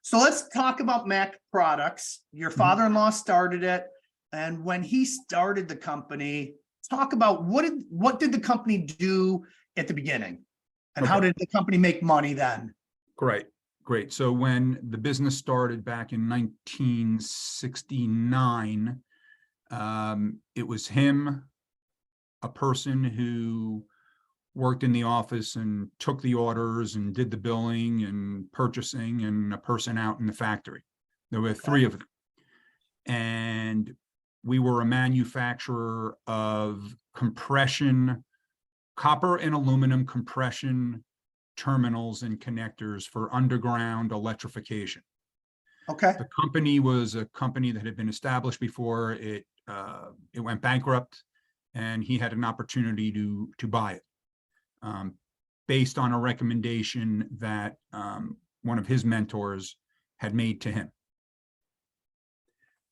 So let's talk about Mac Products. Your father-in-law started it, and when he started the company, talk about what did the company do at the beginning, and how did the company make money then? Great. So when the business started back in 1969, it was him, a person who worked in the office and took the orders and did the billing and purchasing, and a person out in the factory. There were three of them. And we were a manufacturer of compression, copper and aluminum compression terminals and connectors for underground electrification. Okay. The company was a company that had been established before it went bankrupt, and he had an opportunity to buy it, based on a recommendation that one of his mentors had made to him.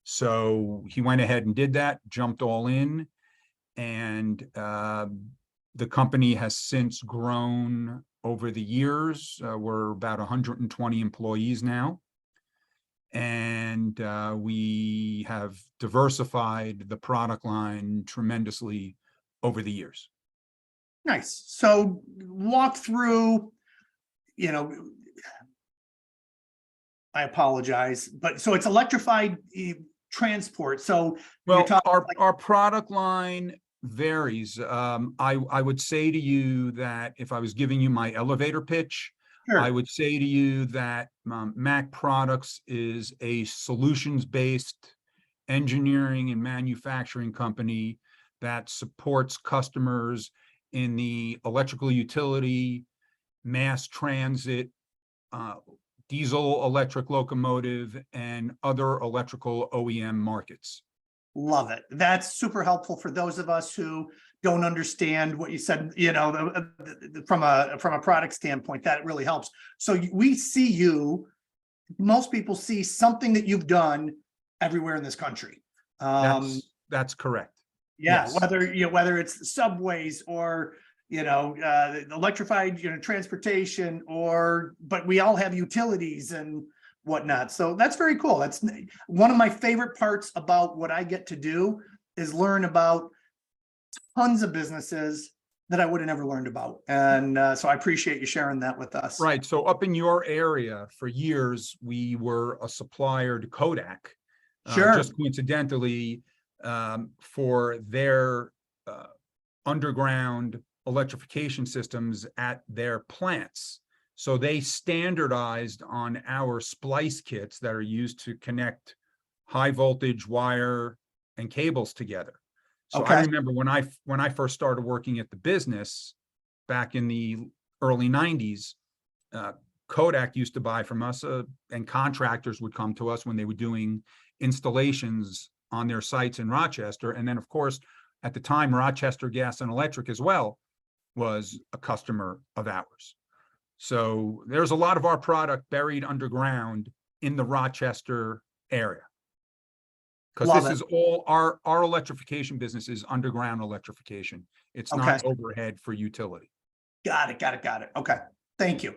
So he went ahead and did that, jumped all in, and the company has since grown over the years. We're about 120 employees now, and we have diversified the product line tremendously over the years. Nice. So walk through, I apologize, but so it's electrified transport. So well, our product line varies. I would say to you that if I was giving you my elevator pitch, sure. I would say to you that Mac Products is a solutions-based engineering and manufacturing company that supports customers in the electrical utility, mass transit, diesel electric locomotive, and other electrical OEM markets. Love it. That's super helpful for those of us who don't understand what you said, from a product standpoint. That really helps. So we see you, most people see something that you've done everywhere in this country. That's correct. Yeah, yes. whether it's subways or electrified transportation, but we all have utilities and whatnot. So that's very cool. That's one of my favorite parts about what I get to do, is learn about tons of businesses that I would have never learned about. And so I appreciate you sharing that with us. Right. So up in your area for years, we were a supplier to Kodak. Sure. Just coincidentally, for their underground electrification systems at their plants. So they standardized on our splice kits that are used to connect high voltage wire and cables together. So I remember when I first started working at the business back in the early 90s, Kodak used to buy from us, and contractors would come to us when they were doing installations on their sites in Rochester. And then, of course, at the time, Rochester Gas and Electric as well was a customer of ours. So there's a lot of our product buried underground in the Rochester area, because this is all our electrification business is underground electrification. It's not overhead for utility. Got it. Okay. Thank you.